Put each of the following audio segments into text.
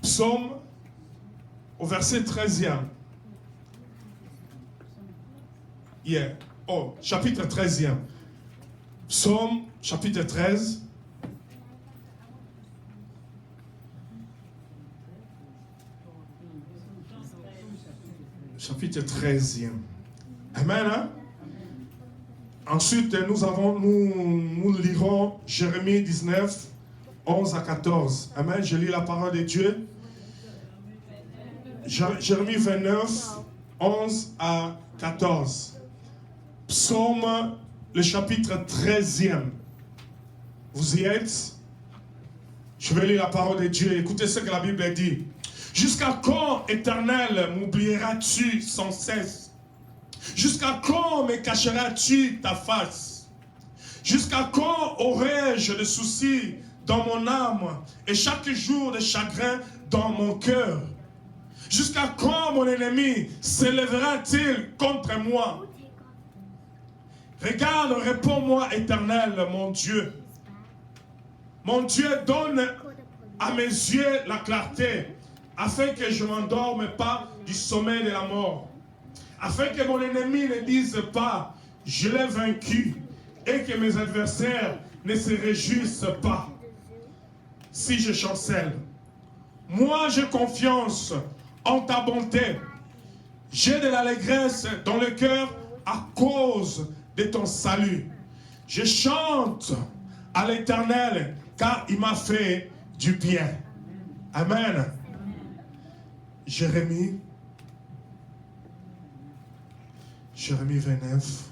Psaume au verset 13e. Yeah. Oh, chapitre 13e. Psaume, chapitre 13. Chapitre 13e. Amen. Hein? Ensuite, nous lirons Jérémie 19, 11 à 14. Amen. Je lis la parole de Dieu. Jérémie 29, 11 à 14. Psaume, le chapitre 13e. Vous y êtes? Je vais lire la parole de Dieu. Écoutez ce que la Bible dit. Jusqu'à quand, Éternel, m'oublieras-tu sans cesse? Jusqu'à quand me cacheras-tu ta face? Jusqu'à quand aurai-je de soucis dans mon âme et chaque jour de chagrin dans mon cœur? Jusqu'à quand mon ennemi s'élèvera-t-il contre moi? Regarde, réponds-moi, Éternel, mon Dieu. Mon Dieu, donne à mes yeux la clarté, afin que je ne m'endorme pas du sommeil de la mort. Afin que mon ennemi ne dise pas, je l'ai vaincu, et que mes adversaires ne se réjouissent pas. Si je chancelle, moi j'ai confiance en ta bonté. J'ai de l'allégresse dans le cœur à cause de ton salut. Je chante à l'Éternel car il m'a fait du bien. Amen. Jérémie 29.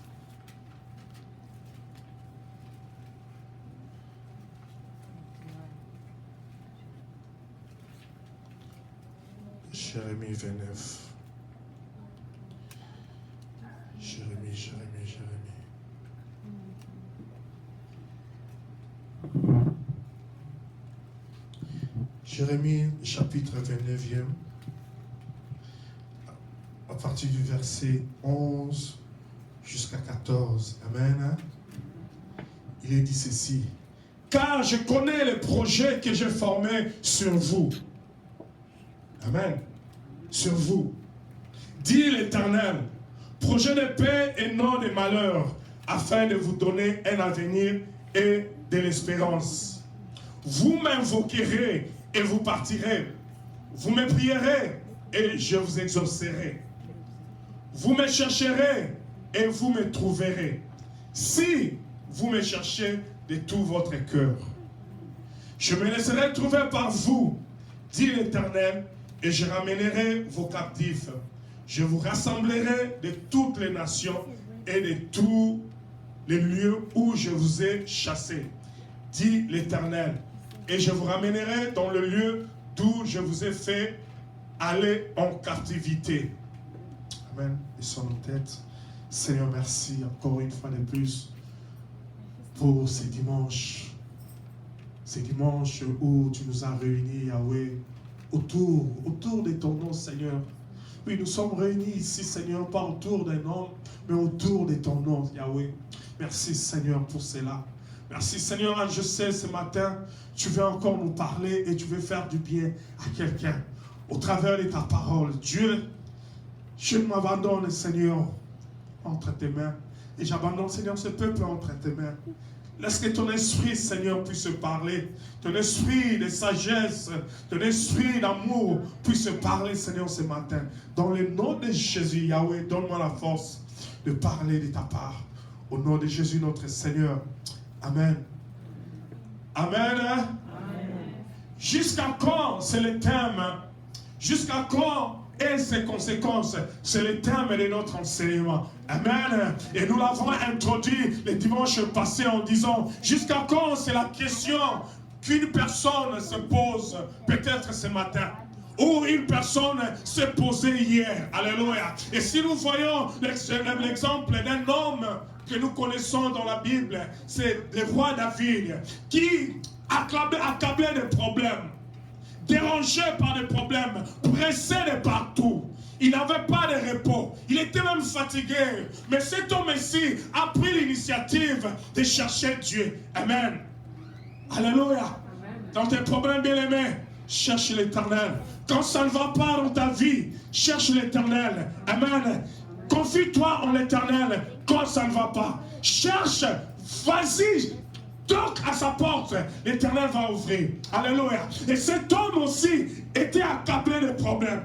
Jérémie 29. Jérémie. Jérémie, chapitre 29e, à partir du verset 11 jusqu'à 14. Amen. Il est dit ceci. Car je connais les projets que j'ai formés sur vous. Amen. Sur vous. Dit l'Éternel, projet de paix et non de malheur, afin de vous donner un avenir et de l'espérance. Vous m'invoquerez et vous partirez. Vous me prierez et je vous exaucerai. Vous me chercherez et vous me trouverez. Si vous me cherchez de tout votre cœur. Je me laisserai trouver par vous, dit l'Éternel, et je ramènerai vos captifs. Je vous rassemblerai de toutes les nations et de tous les lieux où je vous ai chassés, dit l'Éternel. Et je vous ramènerai dans le lieu d'où je vous ai fait aller en captivité. Amen. Laissons nos têtes. Seigneur, merci encore une fois de plus pour ces dimanches. Ces dimanches où tu nous as réunis, Yahweh, autour de ton nom, Seigneur. Oui, nous sommes réunis ici, Seigneur, pas autour d'un homme, mais autour de ton nom, Yahweh. Merci, Seigneur, pour cela. Merci, Seigneur. Je sais, ce matin, tu veux encore nous parler et tu veux faire du bien à quelqu'un. Au travers de ta parole, Dieu, je m'abandonne, Seigneur, entre tes mains. Et j'abandonne, Seigneur, ce peuple entre tes mains. Laisse que ton esprit, Seigneur, puisse parler. Ton esprit de sagesse, ton esprit d'amour puisse parler, Seigneur, ce matin. Dans le nom de Jésus, Yahweh, donne-moi la force de parler de ta part. Au nom de Jésus, notre Seigneur. Amen. Amen. Amen. Jusqu'à quand, c'est le thème. Jusqu'à quand et ses conséquences, c'est le thème de notre enseignement. Amen. Et nous l'avons introduit le dimanche passé en disant, jusqu'à quand, c'est la question qu'une personne se pose, peut-être ce matin, ou une personne s'est posée hier. Alléluia. Et si nous voyons l'exemple d'un homme que nous connaissons dans la Bible, c'est le roi David, qui accablé de problèmes, dérangé par des problèmes, pressé de partout. Il n'avait pas de repos. Il était même fatigué. Mais cet homme-ci a pris l'initiative de chercher Dieu. Amen. Alléluia. Dans tes problèmes, bien-aimés, cherche l'Éternel. Quand ça ne va pas dans ta vie, cherche l'Éternel. Amen. Confie-toi en l'Éternel quand ça ne va pas. Cherche, vas-y, toque à sa porte. L'Éternel va ouvrir. Alléluia. Et cet homme aussi était accablé de problèmes.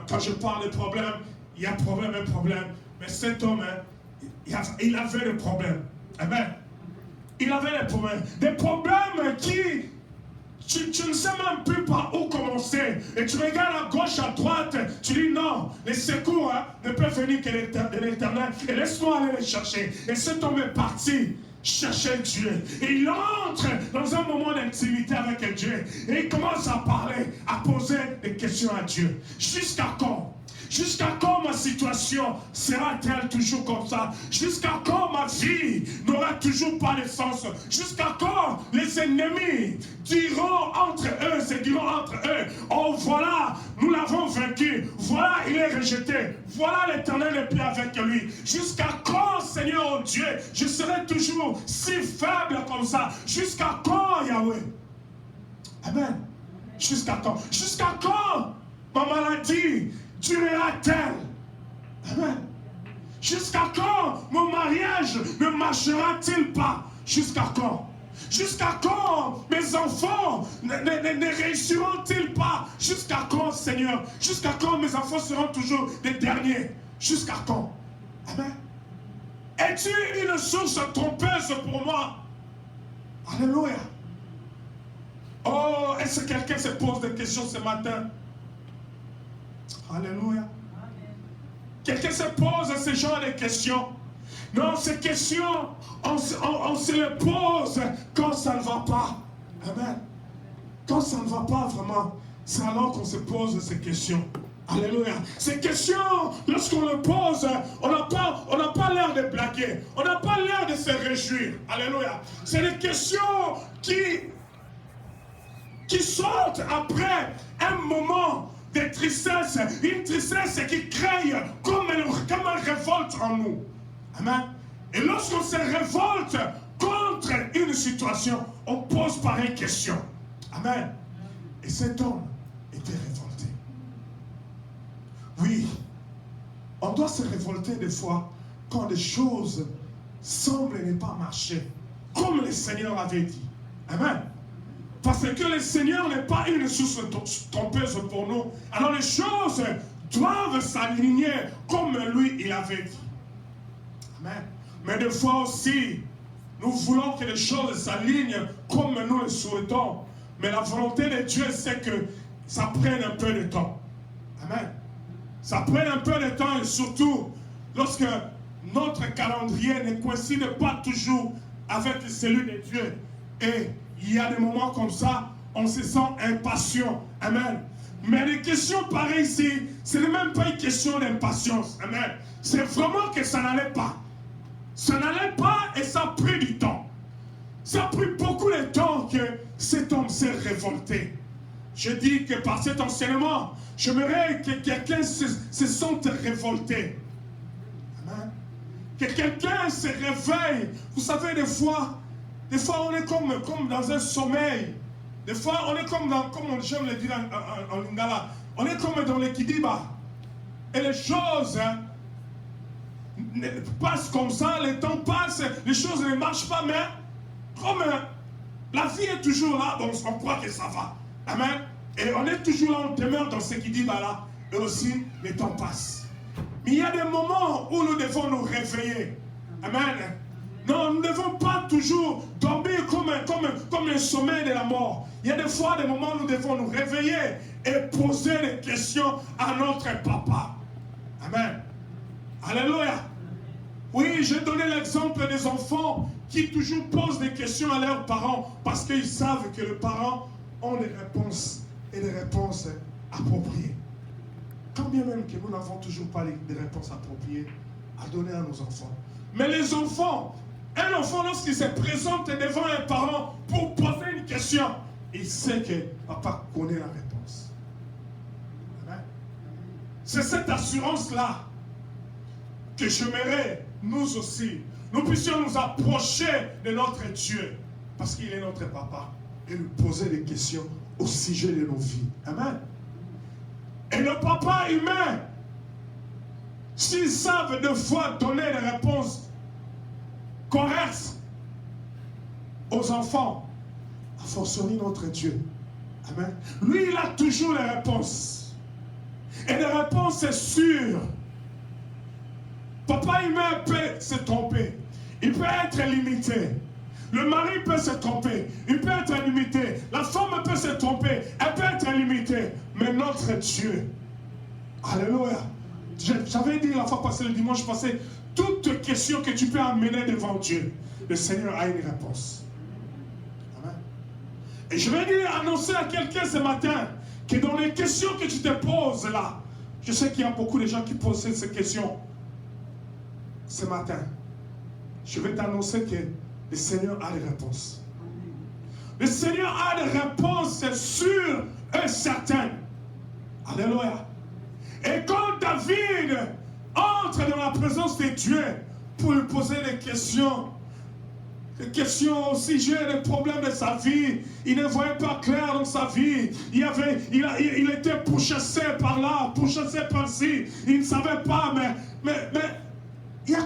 Quand je parle de problèmes, il y a problème et problème. Mais cet homme, il avait des problèmes. Amen. Il avait des problèmes. Des problèmes qui... Tu ne sais même plus par où commencer. Et tu regardes à gauche, à droite. Tu dis non, les secours ne peuvent venir que de l'Éternel. Et laisse-moi aller les chercher. Et cet homme est parti chercher Dieu. Et il entre dans un moment d'intimité avec Dieu. Et il commence à parler, à poser des questions à Dieu. Jusqu'à quand? Jusqu'à quand ma situation sera-t-elle toujours comme ça? Jusqu'à quand ma vie n'aura toujours pas de sens? Jusqu'à quand les ennemis diront entre eux, se diront entre eux, oh voilà, nous l'avons vaincu, voilà, il est rejeté, voilà, l'Éternel n'est plus avec lui. Jusqu'à quand, Seigneur oh Dieu, je serai toujours si faible comme ça? Jusqu'à quand, Yahweh? Amen. Jusqu'à quand? Jusqu'à quand ma maladie durera-t-elle? Amen. Jusqu'à quand mon mariage ne marchera-t-il pas? Jusqu'à quand? Jusqu'à quand mes enfants ne réussiront-ils pas? Jusqu'à quand, Seigneur? Jusqu'à quand mes enfants seront toujours les derniers? Jusqu'à quand? Amen. Es-tu une source trompeuse pour moi? Alléluia. Oh, est-ce que quelqu'un se pose des questions ce matin? Alléluia. Quelqu'un se pose ce genre de questions. Non, ces questions, on se les pose quand ça ne va pas. Amen. Quand ça ne va pas vraiment, c'est alors qu'on se pose ces questions. Alléluia. Ces questions, lorsqu'on les pose, on n'a pas l'air de blaguer. On n'a pas l'air de se réjouir. Alléluia. C'est des questions qui sortent après un moment de tristesse, une tristesse qui crée comme une révolte en nous. Amen. Et lorsqu'on se révolte contre une situation, on pose pareille question. Amen. Et cet homme était révolté. Oui, on doit se révolter des fois quand des choses semblent ne pas marcher, comme le Seigneur avait dit. Amen. Parce que le Seigneur n'est pas une source trompeuse pour nous. Alors les choses doivent s'aligner comme lui, il avait dit. Amen. Mais des fois aussi, nous voulons que les choses s'alignent comme nous le souhaitons. Mais la volonté de Dieu, c'est que ça prenne un peu de temps. Amen. Ça prenne un peu de temps et surtout lorsque notre calendrier ne coïncide pas toujours avec celui de Dieu. Et il y a des moments comme ça, on se sent impatient. Amen. Mais les questions pareilles ici, ce n'est même pas une question d'impatience. Amen. C'est vraiment que ça n'allait pas. Ça n'allait pas et ça a pris du temps. Ça a pris beaucoup de temps que cet homme s'est révolté. Je dis que par cet enseignement, j'aimerais que quelqu'un se sente révolté. Amen. Que quelqu'un se réveille. Vous savez, des fois on est comme dans un sommeil. Des fois, on est comme j'aime le dire en lingala, on est comme dans l'équilibre. Et les choses passent comme ça, le temps passe, les choses ne marchent pas, mais comme la vie est toujours là, donc on croit que ça va. Amen. Et on est toujours là, on demeure dans ce équilibre-là. Et aussi, le temps passe. Mais il y a des moments où nous devons nous réveiller. Amen. Non, nous ne devons pas toujours dormir comme un sommeil de la mort. Il y a des fois, des moments où nous devons nous réveiller et poser des questions à notre papa. Amen. Alléluia. Oui, j'ai donné l'exemple des enfants qui toujours posent des questions à leurs parents parce qu'ils savent que les parents ont des réponses et des réponses appropriées. Quand bien même que nous n'avons toujours pas des réponses appropriées à donner à nos enfants. Mais les enfants, un enfant, lorsqu'il se présente devant un parent pour poser une question, il sait que papa connaît la réponse. Amen. C'est cette assurance-là que j'aimerais, nous aussi, nous puissions nous approcher de notre Dieu, parce qu'il est notre papa. et lui poser des questions au sujet de nos vies. Amen. Et le papa humain, s'ils savent deux fois donner des réponses correctes aux enfants, a fortiori notre Dieu. Amen. Lui, il a toujours les réponses. Et les réponses, c'est sûr. Papa humain peut se tromper. Il peut être limité. Le mari peut se tromper. Il peut être limité. La femme peut se tromper. Elle peut être limitée. Mais notre Dieu, alléluia. J'avais dit la fois passée, le dimanche passé, toute question que tu peux amener devant Dieu, le Seigneur a une réponse. Amen. Et je vais dire, annoncer à quelqu'un ce matin que dans les questions que tu te poses là, je sais qu'il y a beaucoup de gens qui posent ces questions ce matin. Je vais t'annoncer que le Seigneur a des réponses. Le Seigneur a des réponses sûres et certaines. Alléluia. Et quand David entre dans la présence de Dieu pour lui poser des questions au sujet des problèmes de sa vie, il ne voyait pas clair dans sa vie. Il était pourchassé par là, pourchassé par-ci. Il ne savait pas, mais il y a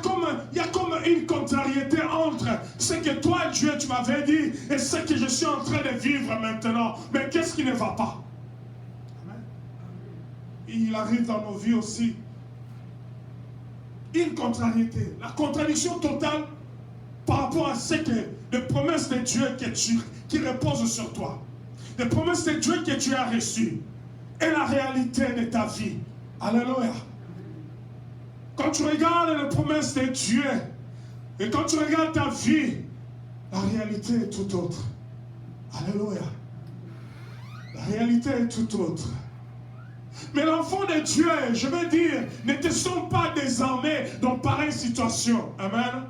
comme une contrariété entre ce que toi, Dieu, tu m'avais dit et ce que je suis en train de vivre maintenant. Mais qu'est-ce qui ne va pas? Amen. Il arrive dans nos vies aussi une contrariété. La contradiction totale par rapport à ce que les promesses de Dieu qui reposent sur toi. Les promesses de Dieu que tu as reçues. Et la réalité de ta vie. Alléluia. Quand tu regardes les promesses de Dieu et quand tu regardes ta vie, la réalité est tout autre. Alléluia. La réalité est tout autre. Mais l'enfant de Dieu, je veux dire, ne te sont pas désarmés dans pareille situation. Amen.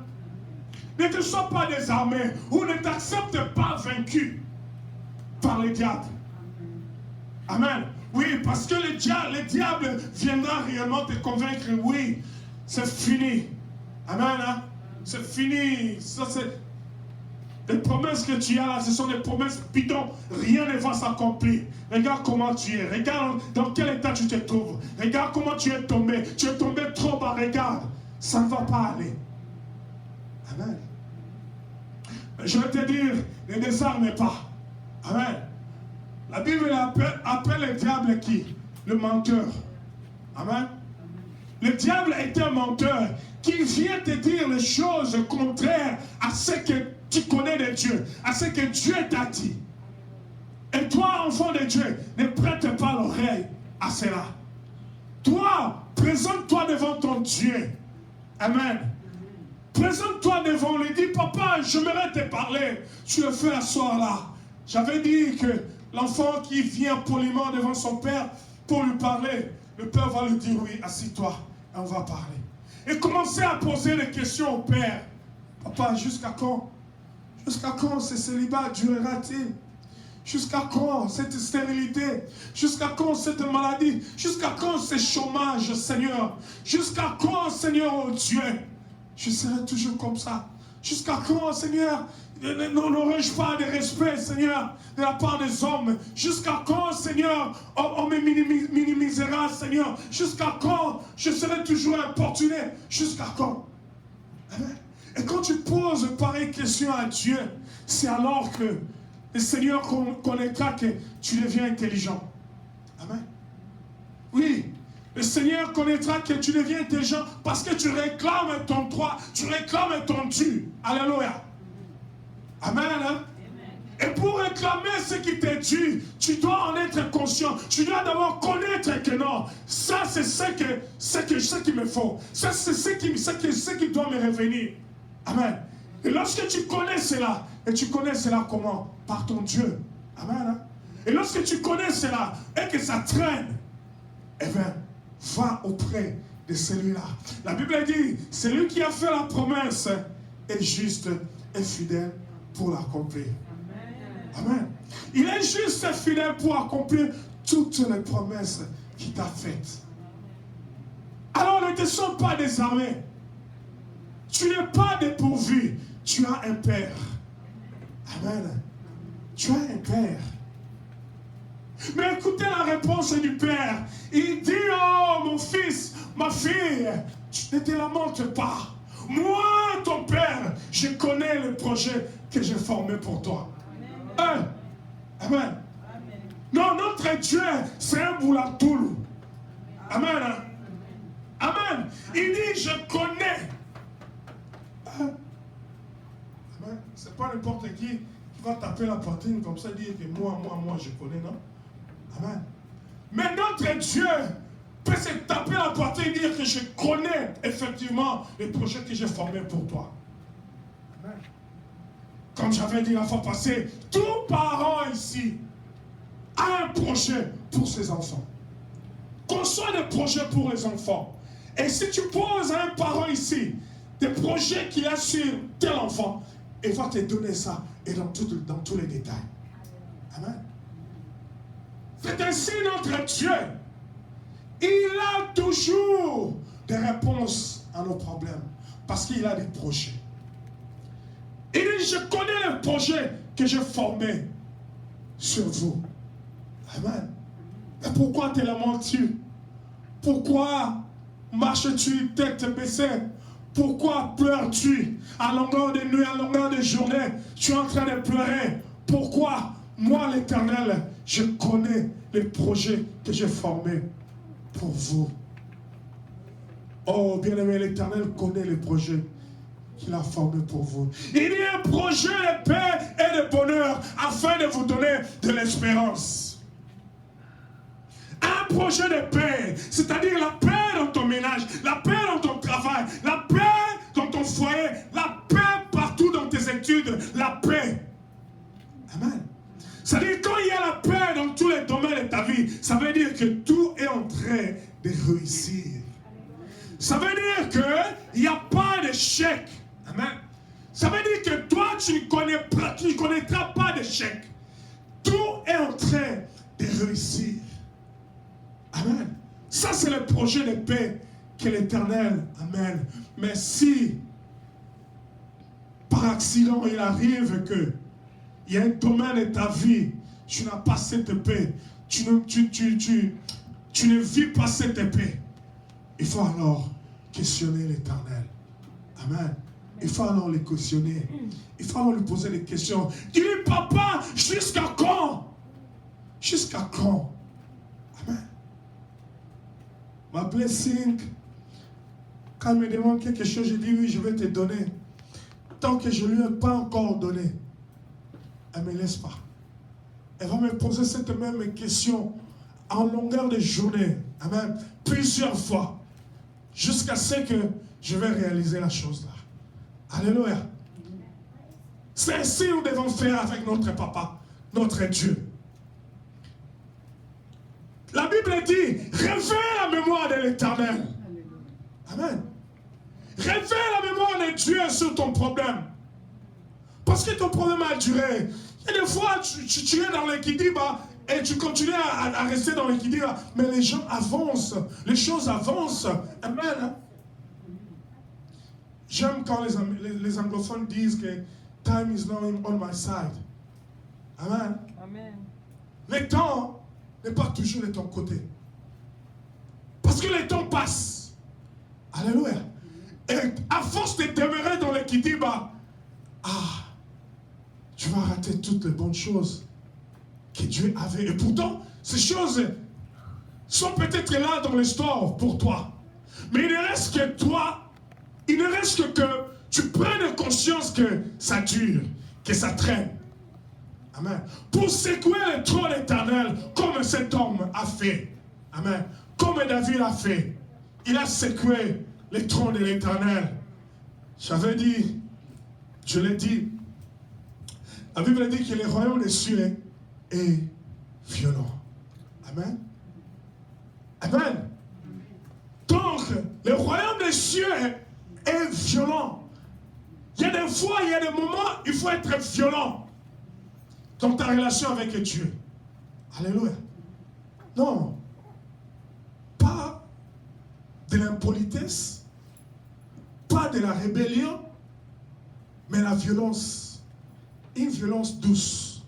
Ne te sois pas désarmé ou ne t'accepte pas vaincu par le diable. Amen. Oui, parce que le diable viendra réellement te convaincre, oui, c'est fini. Amen. Hein? C'est fini. Ça, c'est les promesses que tu as là, ce sont des promesses bidons. Rien ne va s'accomplir. Regarde comment tu es. Regarde dans quel état tu te trouves. Regarde comment tu es tombé. Tu es tombé trop bas. Regarde. Ça ne va pas aller. Amen. Je vais te dire, ne désarme pas. Amen. La Bible appelle le diable qui? Le menteur. Amen. Le diable est un menteur qui vient te dire les choses contraires à ce que tu connais de Dieu, à ce que Dieu t'a dit. Et toi, enfant de Dieu, ne prête pas l'oreille à cela. Toi, présente-toi devant ton Dieu. Amen. Présente-toi devant lui, dis, papa, j'aimerais te parler. Tu le fais asseoir là. J'avais dit que l'enfant qui vient poliment devant son père pour lui parler, le père va lui dire, oui, assis-toi, et on va parler. Et commencer à poser des questions au père. Papa, jusqu'à quand? Jusqu'à quand ce célibat durera-t-il? Jusqu'à quand cette stérilité? Jusqu'à quand cette maladie? Jusqu'à quand ce chômage, Seigneur? Jusqu'à quand, Seigneur, oh Dieu? Je serai toujours comme ça. Jusqu'à quand, Seigneur, n'aurai-je pas de respect, Seigneur, de la part des hommes? Jusqu'à quand, Seigneur, on me minimisera, Seigneur? Jusqu'à quand je serai toujours importuné? Jusqu'à quand? Amen. Et quand tu poses pareille question à Dieu, c'est alors que le Seigneur connaîtra que tu deviens intelligent. Amen. Oui. Le Seigneur connaîtra que tu deviens intelligent parce que tu réclames ton droit, tu réclames ton dû. Alléluia. Amen. Hein? Et pour réclamer ce qui t'est dû, tu dois en être conscient. Tu dois d'abord connaître que non, ça c'est ce qu'il me faut. Ça c'est ce qui doit me revenir. Amen. Et lorsque tu connais cela, et tu connais cela comment? Par ton Dieu. Amen. Hein? Et lorsque tu connais cela, et que ça traîne, eh bien, va auprès de celui-là. La Bible dit, celui qui a fait la promesse est juste et fidèle pour l'accomplir. Amen. Il est juste et fidèle pour accomplir toutes les promesses qu'il t'a faites. Alors ne te sens pas désarmé. Tu n'es pas dépourvu. Tu as un Père. Amen. tu as un père. Mais écoutez la réponse du père. Il dit, oh mon fils, ma fille, tu ne te lamentes pas. Moi, ton père, je connais le projet que j'ai formé pour toi. Amen. Amen. Non, notre Dieu, c'est un boulatoul. Amen. Amen. Il dit, je connais. Amen. C'est pas n'importe qui va taper la poitrine comme ça et dire que moi, je connais, non? Amen. Mais notre Dieu peut se taper la poitrine et dire que je connais effectivement les projets que j'ai formés pour toi. Amen. Comme j'avais dit la fois passée, tout parent ici a un projet pour ses enfants. Conçoit des projets pour les enfants. Et si tu poses à un parent ici des projets qu'il a sur tel enfant, il va te donner ça et dans tous les détails. Amen. C'est ainsi notre Dieu. Il a toujours des réponses à nos problèmes parce qu'il a des projets. Il dit, je connais les projets que j'ai formés sur vous. Amen. Mais pourquoi te lamentes-tu? Pourquoi marches-tu tête baissée? Pourquoi pleures-tu à longueur de nuit, à longueur de journée? Tu es en train de pleurer. Pourquoi? Moi, l'Éternel, je connais les projets que j'ai formés pour vous. Oh, bien-aimé, l'Éternel connaît les projets qu'il a formés pour vous. Il y a un projet de paix et de bonheur afin de vous donner de l'espérance. Un projet de paix, c'est-à-dire la paix dans ton ménage, la paix dans ton travail, la paix dans ton foyer, la paix partout dans tes études, la paix. Amen. C'est-à-dire quand il y a la paix dans tous les domaines de ta vie, ça veut dire que tout est en train de réussir. Ça veut dire qu'il n'y a pas d'échec. Amen. Ça veut dire que toi, tu ne connaîtras pas d'échec. Tout est en train de réussir. Amen. Ça, c'est le projet de paix que l'Éternel amène. Mais si, par accident, il arrive que il y a un domaine de ta vie, tu n'as pas cette paix, tu ne vis pas cette paix, il faut alors questionner l'Éternel. Amen. Il faut alors le questionner. Il faut alors lui poser des questions. Il dit, papa, jusqu'à quand? Jusqu'à quand? Amen. Ma blessing, quand il me demande quelque chose, je dis oui, je vais te donner. Tant que je ne lui ai pas encore donné, elle ne me laisse pas. Elle va me poser cette même question en longueur de journée. Amen. Plusieurs fois. Jusqu'à ce que je vais réaliser la chose là. Alléluia. C'est ainsi que nous devons faire avec notre papa, notre Dieu. La Bible dit, réveille la mémoire de l'Éternel. Amen. Réveille la mémoire de Dieu sur ton problème. Parce que ton problème a duré. Il y a des fois, tu es dans l'équilibre et tu continues à rester dans l'équilibre. Mais les gens avancent. Les choses avancent. Amen. J'aime quand les anglophones disent que time is now on my side. Amen. Amen. Le temps n'est pas toujours de ton côté. Parce que le temps passe. Alléluia. Et à force de demeurer dans l'équilibre, tu vas rater toutes les bonnes choses que Dieu avait. Et pourtant, ces choses sont peut-être là dans l'histoire pour toi. Mais il ne reste que toi, il ne reste que tu prennes conscience que ça dure, que ça traîne. Amen. Pour secouer le trône éternel, comme cet homme a fait. Amen. Comme David a fait. Il a secoué le trône de l'éternel. J'avais dit, je l'ai dit, la Bible dit que le royaume des cieux est violent. Amen. Amen. Donc, le royaume des cieux est violent. Il y a des fois, il y a des moments, il faut être violent dans ta relation avec Dieu. Alléluia. Non. Pas de l'impolitesse, pas de la rébellion, mais la violence. Une violence douce.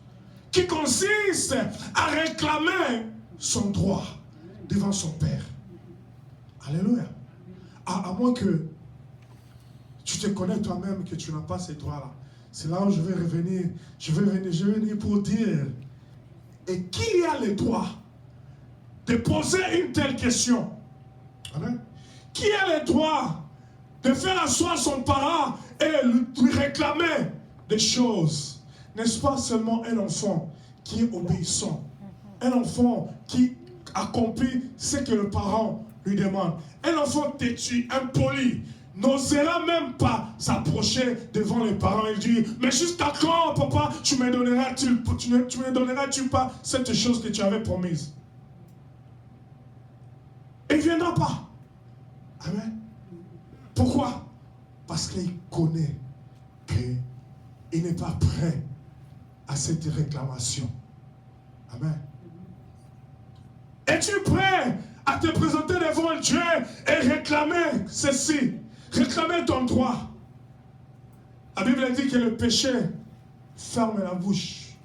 qui consiste à réclamer son droit devant son Père. Alléluia. À moins que tu te connais toi-même que tu n'as pas ces droits-là. C'est là où je vais revenir. Je vais venir pour dire, et qui a le droit de poser une telle question? Amen. Qui a le droit de faire asseoir son parent et lui réclamer des choses? N'est-ce pas seulement un enfant qui est obéissant, un enfant qui accomplit ce que le parent lui demande, un enfant têtu, impoli, n'osera même pas s'approcher devant les parents et dire, mais jusqu'à quand, papa, tu me donneras-tu pas cette chose que tu avais promise? Il ne viendra pas. Amen. Pourquoi? Parce qu'il connaît qu'il n'est pas prêt à cette réclamation. Amen. Es-tu prêt à te présenter devant Dieu et réclamer ceci? Réclamer ton droit. La Bible dit que le péché ferme la bouche.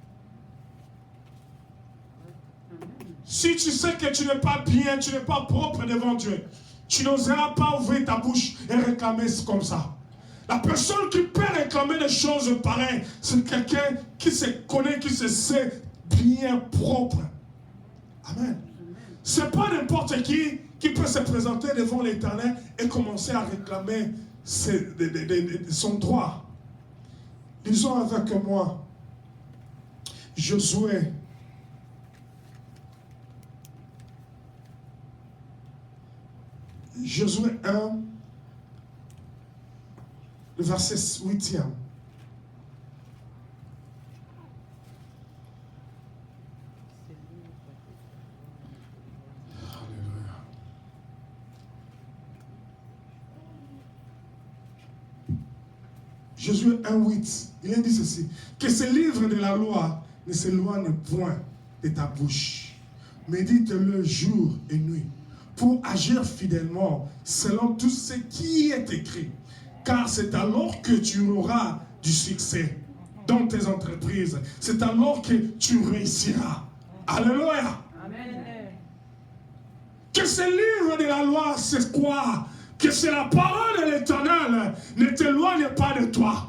Si tu sais que tu n'es pas bien, tu n'es pas propre devant Dieu, tu n'oseras pas ouvrir ta bouche et réclamer comme ça. La personne qui peut réclamer des choses pareilles, c'est quelqu'un qui se connaît, qui se sait bien propre. Amen. C'est pas n'importe qui peut se présenter devant l'Éternel et commencer à réclamer son droit. Lisons avec moi Josué. Josué 1, le verset 8e. Josué 1,8, il a dit ceci, que ce livre de la loi ne s'éloigne point de ta bouche. Médite-le jour et nuit, pour agir fidèlement selon tout ce qui est écrit. Car c'est alors que tu auras du succès dans tes entreprises. C'est alors que tu réussiras. Alléluia. Amen. Que ce livre de la loi, c'est quoi? Que c'est la parole de l'Éternel ne t'éloigne pas de toi.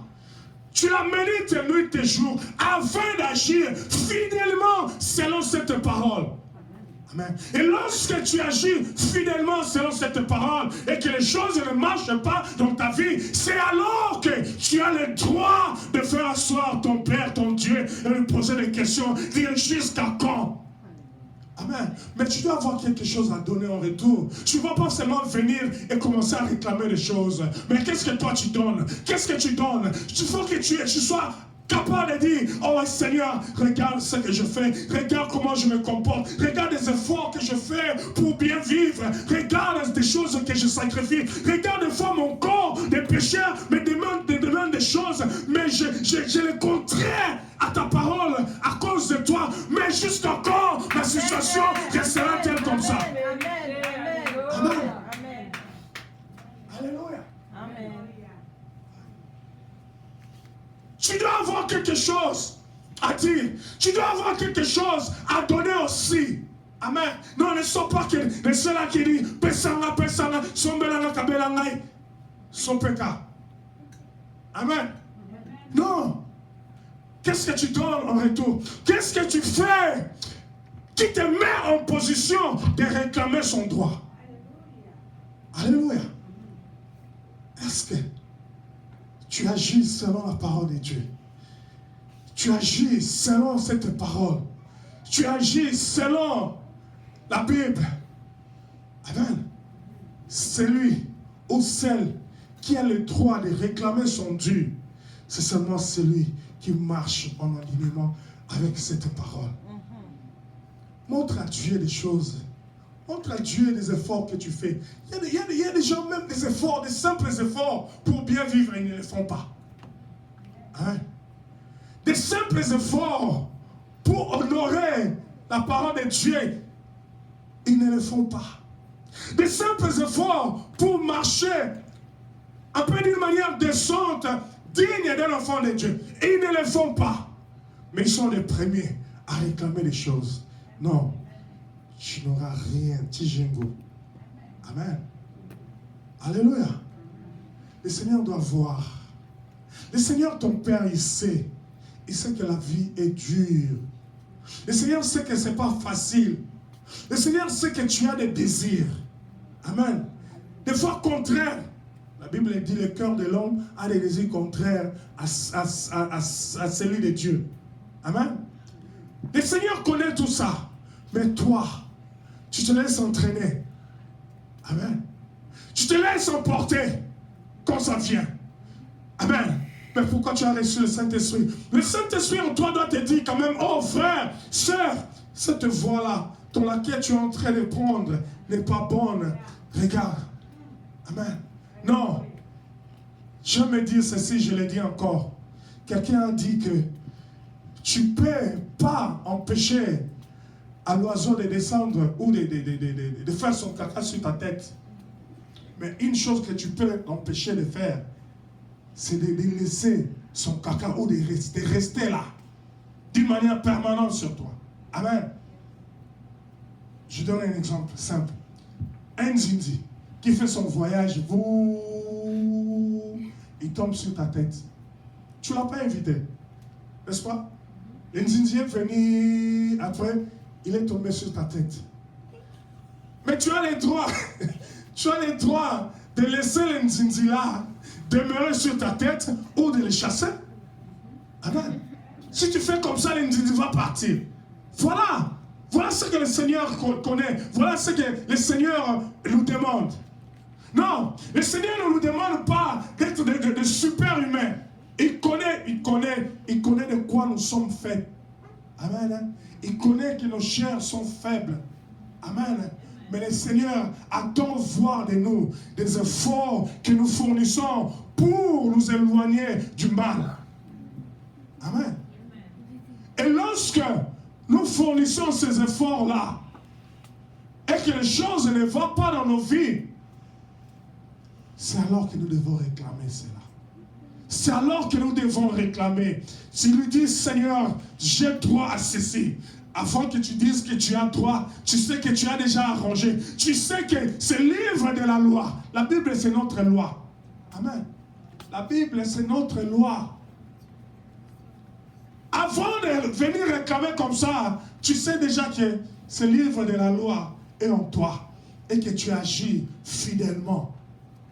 Tu la médites nuit et jour afin d'agir fidèlement selon cette parole. Amen. Et lorsque tu agis fidèlement selon cette parole et que les choses ne marchent pas dans ta vie, c'est alors que tu as le droit de faire asseoir ton Père, ton Dieu, et lui poser des questions, dire jusqu'à quand? Amen. Mais tu dois avoir quelque chose à donner en retour. Tu ne vas pas seulement venir et commencer à réclamer des choses. Mais qu'est-ce que toi tu donnes? Qu'est-ce que tu donnes? Il faut que tu sois capable de dire, oh Seigneur, regarde ce que je fais, regarde comment je me comporte, regarde les efforts que je fais pour bien vivre, regarde des choses que je sacrifie, regarde des fois mon corps, des pécheurs me demandent des choses, mais je les contraire à ta parole à cause de toi, mais jusqu'à quand la situation restera-t-elle comme ça? Amen. Alléluia. Amen. Tu dois avoir quelque chose à dire. Tu dois avoir quelque chose à donner aussi. Amen. Non, ne sont pas que ceux-là qui disent Pesanga, son belanga, kabelangai, son péka. Amen. Non. Qu'est-ce que tu donnes en retour? Qu'est-ce que tu fais qui te met en position de réclamer son droit? Alléluia. Est-ce que tu agis selon la parole de Dieu? Tu agis selon cette parole. Tu agis selon la Bible. Amen. Celui ou celle qui a le droit de réclamer son dû, c'est seulement celui qui marche en alignement avec cette parole. Montre à Dieu des choses. Montre à Dieu des efforts que tu fais. Il y a des gens, même des efforts, des simples efforts pour bien vivre, ils ne les font pas. Hein? Des simples efforts pour honorer la parole de Dieu, ils ne le font pas. Des simples efforts pour marcher un peu d'une manière décente, digne d'un enfant de Dieu, ils ne le font pas. Mais ils sont les premiers à réclamer les choses. Non, tu n'auras rien. Tijingo. Amen. Alléluia. Le Seigneur doit voir. Le Seigneur, ton Père, il sait. Il sait que la vie est dure. Le Seigneur sait que ce n'est pas facile. Le Seigneur sait que tu as des désirs. Amen. Des fois contraires. La Bible dit le cœur de l'homme a des désirs contraires à celui de Dieu. Amen. Le Seigneur connaît tout ça. Mais toi, tu te laisses entraîner. Amen. Tu te laisses emporter quand ça vient. Amen. Mais pourquoi tu as reçu le Saint-Esprit? Le Saint-Esprit en toi doit te dire quand même, oh frère, sœur, cette voie-là, dans laquelle tu es en train de prendre, n'est pas bonne. Regarde. Amen. Non. Je vais me dire ceci, je le dis encore. Quelqu'un a dit que tu ne peux pas empêcher à l'oiseau de descendre ou de faire son caca sur ta tête. Mais une chose que tu peux l'empêcher de faire, c'est de laisser son caca ou de rester là, d'une manière permanente sur toi. Amen. Je donne un exemple simple. Un Zindi qui fait son voyage, il tombe sur ta tête. Tu ne l'as pas invité, n'est-ce pas? Un Zindi est venu, après, il est tombé sur ta tête. Mais tu as le droit, tu as le droit de laisser le Nzinzi là demeurer sur ta tête ou de le chasser. Amen. Si tu fais comme ça, le Nzinzi va partir. Voilà. Voilà ce que le Seigneur connaît. Voilà ce que le Seigneur nous demande. Non, le Seigneur ne nous demande pas d'être de super humains. Il connaît de quoi nous sommes faits. Amen. Il connaît que nos chairs sont faibles. Amen. Mais le Seigneur attend voir de nous des efforts que nous fournissons pour nous éloigner du mal. Amen. Et lorsque nous fournissons ces efforts-là et que les choses ne vont pas dans nos vies, c'est alors que nous devons réclamer cela. C'est alors que nous devons réclamer. Si lui dit, Seigneur, j'ai droit à ceci. Avant que tu dises que tu as droit, tu sais que tu as déjà arrangé. Tu sais que c'est livre de la loi. La Bible, c'est notre loi. Amen. La Bible, c'est notre loi. Avant de venir réclamer comme ça, tu sais déjà que ce livre de la loi est en toi et que tu agis fidèlement.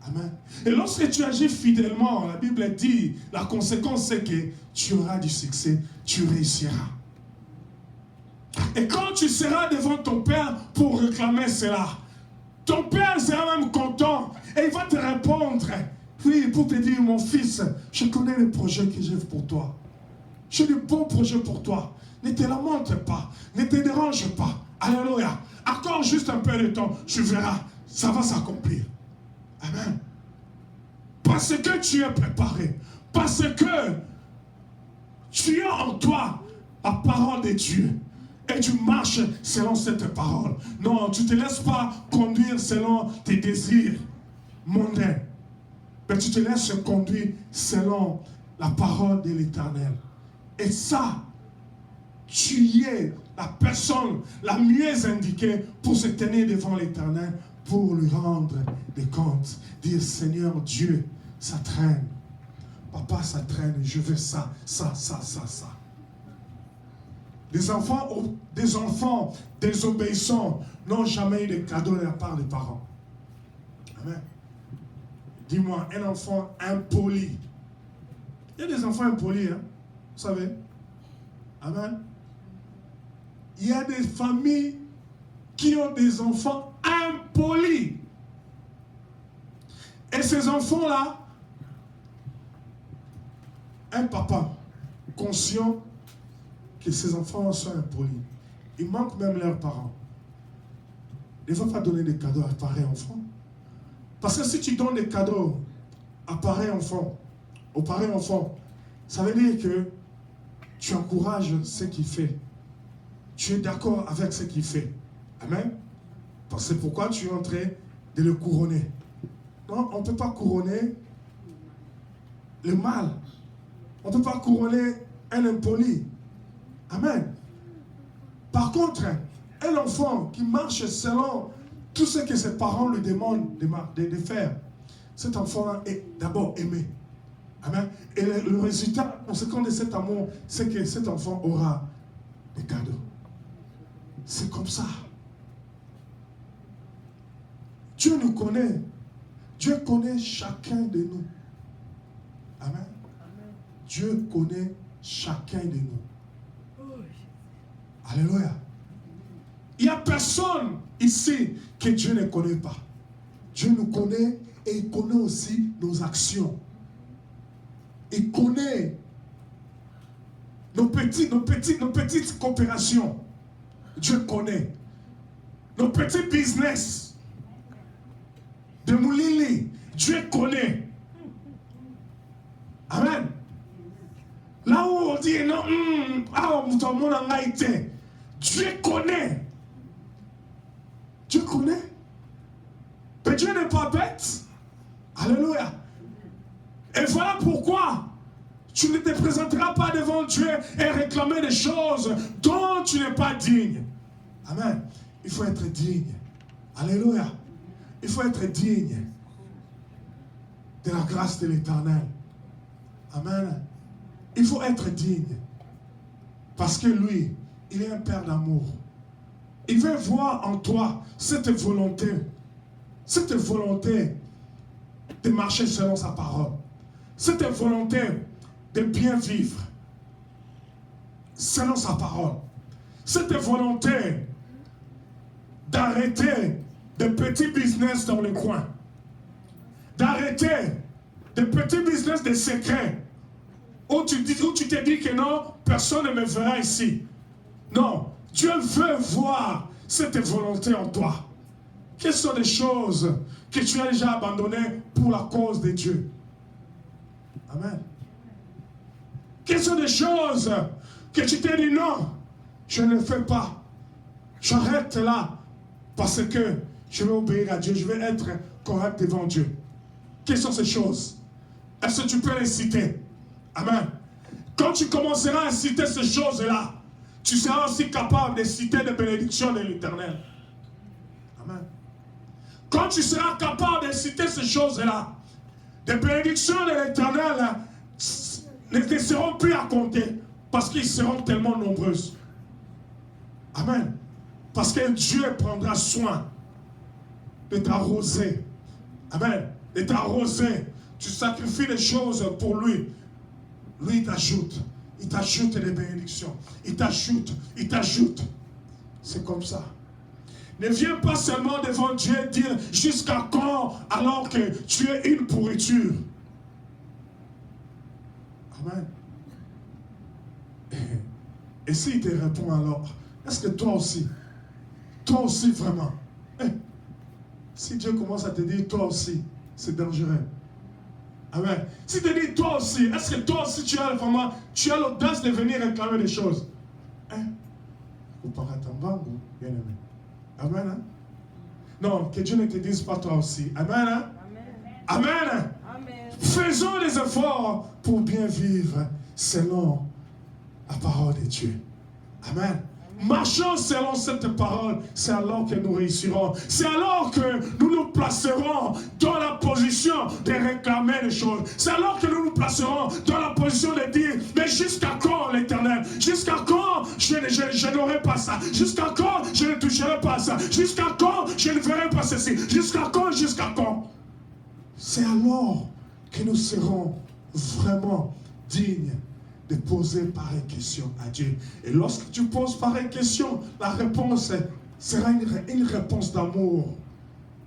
Amen. Et lorsque tu agis fidèlement, la Bible dit, la conséquence c'est que tu auras du succès, tu réussiras. Et quand tu seras devant ton Père pour réclamer cela, ton Père sera même content et il va te répondre. Oui, pour te dire, mon fils, je connais les projets que j'ai pour toi. J'ai de bons projets pour toi. Ne te lamente pas, ne te dérange pas. Alléluia. Accorde juste un peu de temps, tu verras, ça va s'accomplir. Amen. Parce que tu es préparé. Parce que tu as en toi la parole de Dieu. Et tu marches selon cette parole. Non, tu ne te laisses pas conduire selon tes désirs mondains. Mais tu te laisses conduire selon la parole de l'Éternel. Et ça, tu es la personne la mieux indiquée pour se tenir devant l'Éternel, pour lui rendre des comptes. Dire, Seigneur Dieu, ça traîne. Papa, ça traîne, je veux ça, ça, ça, ça, ça. Des enfants désobéissants n'ont jamais eu de cadeau de la part des parents. Amen. Dis-moi, un enfant impoli. Il y a des enfants impolis, hein, vous savez. Amen. Il y a des familles qui ont des enfants impolis. Et ces enfants-là, un papa conscient que ces enfants sont impolis, ils manquent même leurs parents. Il ne va pas donner des cadeaux à pareil enfant. Parce que si tu donnes des cadeaux à pareil enfant, au pareil enfant, ça veut dire que tu encourages ce qu'il fait. Tu es d'accord avec ce qu'il fait. Amen. Parce que c'est pourquoi tu es en train de le couronner. Non, on ne peut pas couronner le mal. On ne peut pas couronner un impoli. Amen. Par contre, un enfant qui marche selon tout ce que ses parents lui demandent de faire, cet enfant-là est d'abord aimé. Amen. Et le résultat conséquent de cet amour, c'est que cet enfant aura des cadeaux. C'est comme ça. Dieu nous connaît. Dieu connaît chacun de nous. Amen. Amen. Dieu connaît chacun de nous. Alléluia. Il n'y a personne ici que Dieu ne connaît pas. Dieu nous connaît et il connaît aussi nos actions. Il connaît nos petites coopérations. Dieu connaît. Nos petits business de Moulili. Dieu connaît. Amen. Là où on dit non, ton monde en a été. Dieu connaît. Dieu connaît. Mais Dieu n'est pas bête. Alléluia. Et voilà pourquoi tu ne te présenteras pas devant Dieu et réclamer des choses dont tu n'es pas digne. Amen. Il faut être digne. Alléluia. Il faut être digne de la grâce de l'Éternel. Amen. Il faut être digne. Parce que lui, il est un Père d'amour. Il veut voir en toi cette volonté de marcher selon sa parole. Cette volonté de bien vivre selon sa parole. Cette volonté d'arrêter des petits business dans le coin. D'arrêter des petits business de secrets. Où tu te dis que non, personne ne me verra ici. Non, Dieu veut voir cette volonté en toi. Quelles sont les choses que tu as déjà abandonnées pour la cause de Dieu? Amen. Quelles sont les choses que tu t'es dit non, je ne le fais pas. J'arrête là parce que je vais obéir à Dieu, je vais être correct devant Dieu. Quelles sont ces choses? Est-ce que tu peux les citer? Amen. Quand tu commenceras à citer ces choses-là, tu seras aussi capable de citer les bénédictions de l'Éternel. Amen. Quand tu seras capable de citer ces choses-là, les bénédictions de l'Éternel ne seront plus à compter parce qu'ils seront tellement nombreuses. Amen. Parce que Dieu prendra soin de t'arroser. Amen. De t'arroser. Tu sacrifies les choses pour lui. Lui, il t'ajoute. Il t'ajoute les bénédictions. Il t'ajoute. Il t'ajoute. C'est comme ça. Ne viens pas seulement devant Dieu dire jusqu'à quand alors que tu es une pourriture. Amen. Et s'il te répond alors, est-ce que toi aussi vraiment, si Dieu commence à te dire toi aussi, c'est dangereux. Amen. Si tu te dis toi aussi, est-ce que toi aussi tu as l'audace de venir réclamer des choses? Vous parlez en banque, bien aimé. Amen. Hein? Non, que Dieu ne te dise pas toi aussi. Amen. Hein? Amen. Amen. Amen. Faisons des efforts pour bien vivre selon la parole de Dieu. Amen. Marchons selon cette parole, c'est alors que nous réussirons. C'est alors que nous nous placerons dans la position de réclamer les choses. C'est alors que nous nous placerons dans la position de dire, mais jusqu'à quand l'Éternel? Jusqu'à quand je n'aurai pas ça? Jusqu'à quand je ne toucherai pas ça? Jusqu'à quand je ne verrai pas ceci? Jusqu'à quand? Jusqu'à quand? C'est alors que nous serons vraiment dignes de poser pareille question à Dieu. Et lorsque tu poses pareille question, la réponse sera une réponse d'amour.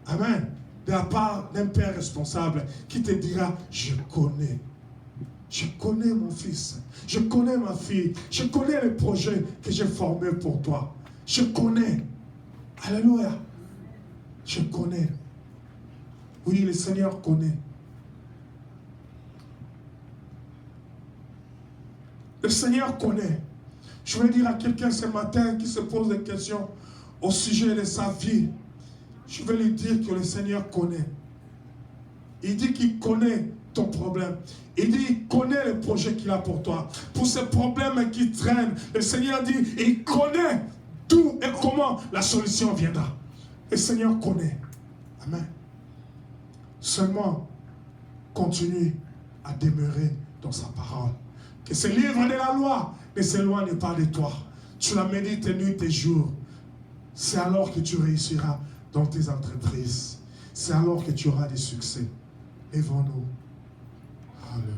Amen. De la part d'un père responsable qui te dira, je connais mon fils, je connais ma fille, je connais les projets que j'ai formés pour toi. Je connais. Alléluia. Je connais. Oui, le Seigneur connaît. Le Seigneur connaît. Je vais dire à quelqu'un ce matin qui se pose des questions au sujet de sa vie. Je vais lui dire que le Seigneur connaît. Il dit qu'il connaît ton problème. Il dit qu'il connaît le projet qu'il a pour toi. Pour ces problèmes qui traînent, le Seigneur dit il connaît d'où et comment la solution viendra. Le Seigneur connaît. Amen. Seulement, continue à demeurer dans sa parole. Que ce livre de la loi ne s'éloigne pas de toi. Tu la médites nuit et jour. C'est alors que tu réussiras dans tes entreprises. C'est alors que tu auras des succès. Lèvons-nous.